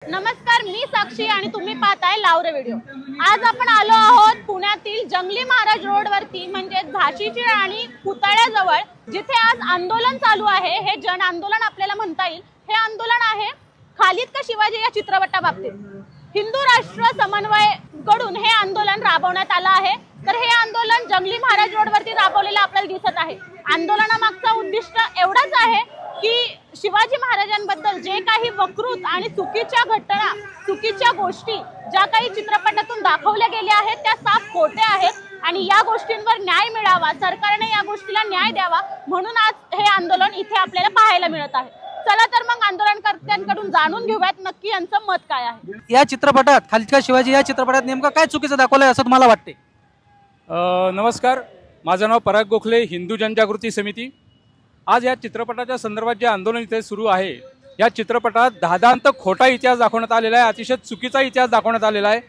नमस्कार, मी साक्षी आणि तुम्ही पाहताय लावरे व्हिडिओ। आज आपण आलो आहोत पुण्यातील जंगली महाराज रोड वरती, म्हणजे झाशीची राणी पुतळ्याजवळ, जिथे आज आंदोलन चालू आहे। हे जन आंदोलन आपल्याला म्हणता येईल। हे आंदोलन आहे खालीद का शिवाजी या चित्रपटाबाबतीत। हिंदू राष्ट्र समन्वय कडून हे आंदोलन राबवण्यात आलं आहे। तर हे आंदोलन जंगली महाराज रोड वरती राबवलेलं आपल्याला दिसत आहे। आंदोलनामागचा उद्दिष्ट एवढाच आहे की शिवाजी महाराजांबद्दल जे काही वक्तृत्व आणि चुकीच्या घटना, चुकीच्या गोष्टी ज्या काही चित्रपटातून दाखवल्या गेल्या आहेत त्या साफ खोट्या आहेत आणि या गोष्टींवर न्याय मिळावा, सरकारने या गोष्टीला न्याय द्यावा, म्हणून आज हे आंदोलन इथे आपल्याला पाहायला मिळत आहे। चला तर मग आंदोलनकर्त्यांकडून जाणून घेऊयात नक्की यांचं मत काय आहे। या चित्रपटात खालीद का शिवाजी या चित्रपटात नेमकं काय चुकीचं दाखवलंय असं तुम्हाला वाटते? नमस्कार, माझं नाव पराग गोखले, हिंदू जनजागृती समिती। आज या चित्रपटाच्या संदर्भात जे आंदोलन इथे सुरू आहे, या चित्रपटात दादांत खोटा इतिहास दाखवण्यात आलेला आहे, अतिशय चुकीचा इतिहास दाखवण्यात आलेला आहे।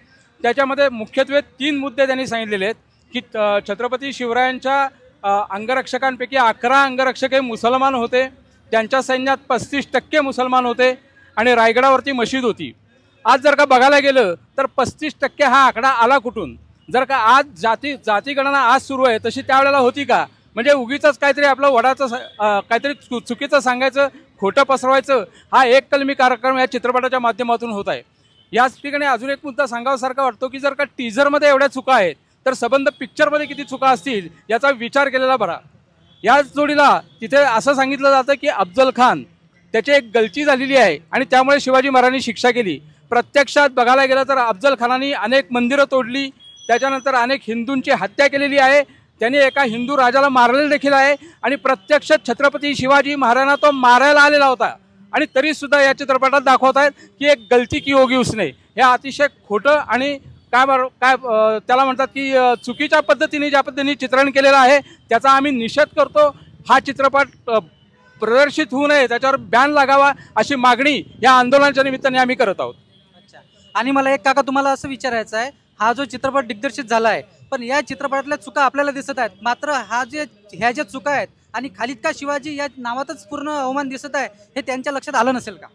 त्याच्यामध्ये मुख्यत्वे 3 मुद्दे त्यांनी सांगितलेले आहेत की छत्रपती शिवरायांच्या अंगरक्षकांपैकी 11 अंगरक्षक हे मुसलमान होते, त्यांच्या सैन्यात 35% मुसलमान होते आणि रायगडावरती मशीद होती। आज जर का बघायला गेलं तर 35% हा आकडा आला कुठून? जर का आज जाती गणना आज सुरू आहे तशी त्यावेळेला होती का? म्हणजे उगीच काहीतरी आपलं वडाचं काहीतरी चुकीचं सांगायचं, खोटं पसरवायचं, हा एक कलमी कार्यक्रम या चित्रपटाच्या माध्यमातून होत आहे। याच ठिकाणी अजून एक मुद्दा सांगावासारखा वाटतो की जर का टीझरमध्ये एवढ्या चुका आहेत तर संबंध पिक्चरमध्ये किती चुका असतील याचा विचार केलेला बरा। याच जोडीला तिथे असं सांगितलं जातं की अफजल खान त्याची एक गलती झालेली आहे आणि त्यामुळे शिवाजी महाराजांनी शिक्षा केली। प्रत्यक्षात बघायला गेलं तर अफजल खानाने अनेक मंदिरं तोडली, त्याच्यानंतर अनेक हिंदूंची हत्या केलेली आहे, त्यांनी एका हिंदू राजाला मारलेलं देखील आहे आणि प्रत्यक्ष छत्रपती शिवाजी महाराजांना तो मारायला आलेला होता आणि तरी सुद्धा या चित्रपटात दाखवत आहेत की एक गलती की होगी उसने। हे अतिशय खोटं आणि काय त्याला म्हणतात की चुकीच्या पद्धतीने ज्या पद्धतीने चित्रण केलेलं आहे त्याचा आम्ही निषेध करतो। हा चित्रपट प्रदर्शित होऊ नये, त्याच्यावर बॅन लागावा अशी मागणी या आंदोलनाच्या निमित्ताने आम्ही करत आहोत। अच्छा, आणि मला एक काका तुम्हाला असं विचारायचं आहे, हा जो चित्रपट दिग्दर्शित झाला आहे पण या चित्रपटातल्या चुका आपल्याला दिसत आहेत, मात्र ह्या ज्या चुका आहेत आणि खालीद का शिवाजी या नावातच पूर्ण अवमान दिसत आहे, हे त्यांच्या लक्षात आलं नसेल का?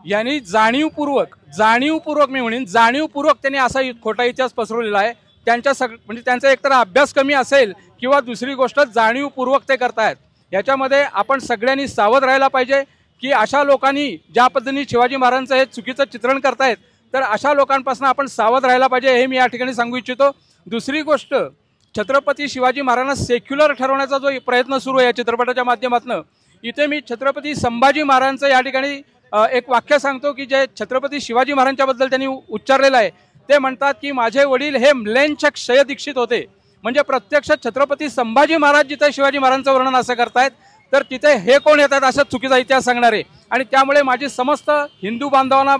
यांनी जाणीवपूर्वक मी म्हणेन जाणीवपूर्वक त्यांनी असा खोटा इतिहास पसरवलेला आहे। म्हणजे त्यांचा एकतर अभ्यास कमी असेल किंवा दुसरी गोष्ट जाणीवपूर्वक ते करतायत। याच्यामध्ये आपण सगळ्यांनी सावध राहायला पाहिजे की अशा लोकांनी ज्या पद्धतीने शिवाजी महाराजांचं हे चुकीचं चित्रण करतायत तर अशा लोकांपासून आपण सावध राहायला पाहिजे, हे मी या ठिकाणी सांगू इच्छितो। दुसरी गोष्ट, छत्रपती शिवाजी महाराजांना सेक्युलर ठरवण्याचा जो प्रयत्न सुरू आहे या चित्रपटाच्या माध्यमातून, इथे मी छत्रपती संभाजी महाराजांचं या ठिकाणी एक वाक्य सांगतो की जे छत्रपती शिवाजी महाराजांच्याबद्दल त्यांनी उच्चारलेलं आहे। ते म्हणतात की माझे वडील हे म्लेच्छ क्षय दीक्षित होते। म्हणजे प्रत्यक्ष छत्रपती संभाजी महाराज जिथे शिवाजी महाराजांचं वर्णन असं करतायत तर तिथे हे कोण येतात असा चुकीचा इतिहास सांगणारे। आणि त्यामुळे माझी समस्त हिंदू बांधवांना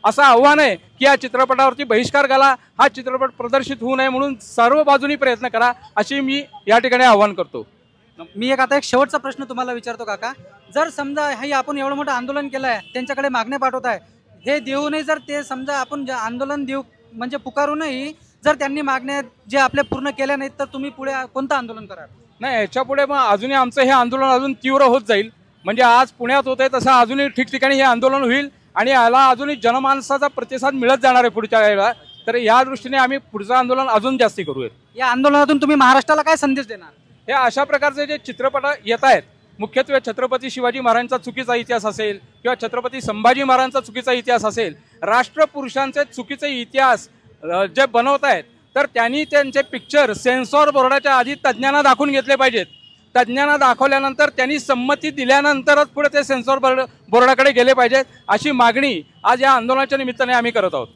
असं आव्हान आहे की या चित्रपटावरती बहिष्कार घाला, हा चित्रपट प्रदर्शित होऊ नये म्हणून सर्व बाजूनी प्रयत्न करा अशी मी या ठिकाणी आव्हान करतो। मी आता एक शेवटचा प्रश्न तुम्हाला विचारतो काका, जर समजा हे आपण एवढं मोठं आंदोलन केलं आहे, त्यांच्याकडे मागण्या पाठवत आहे, हे देऊनही जर ते समजा आपण आंदोलन देऊ म्हणजे पुकारूनही जर त्यांनी मागण्या जे आपल्या पूर्ण केल्या नाहीत तर तुम्ही पुढे कोणतं आंदोलन कराल? नाही, याच्या पुढे मग अजूनही आमचं हे आंदोलन अजून तीव्र होत जाईल। म्हणजे आज पुण्यात होत आहे तसं अजूनही ठिकठिकाणी हे आंदोलन होईल आणि याला अजूनही जनमानसाचा प्रतिसाद मिळत जाणार आहे पुढच्या वेळेला। तर या दृष्टीने आम्ही पुढचं आंदोलन अजून जास्ती करूयात। या आंदोलनातून तुम्ही महाराष्ट्राला काय संदेश देणार? हे अशा प्रकारचे जे चित्रपट येत आहेत, मुख्यत्वे छत्रपती शिवाजी महाराजांचा चुकीचा इतिहास असेल किंवा छत्रपती संभाजी महाराजांचा चुकीचा इतिहास असेल, राष्ट्रपुरुषांचे चुकीचे इतिहास जे बनवत आहेत तर त्यांनी त्यांचे पिक्चर सेन्सॉर बोर्डाच्या आधी तज्ज्ञांना दाखवून घेतले पाहिजेत। तज्ज्ञांना दाखवल्यानंतर त्यांनी संमती दिल्यानंतरच पुढे ते सेन्सॉर बोर्डाकडे गेले पाहिजेत अशी मागणी आज या आंदोलनाच्या निमित्ताने आम्ही करत आहोत।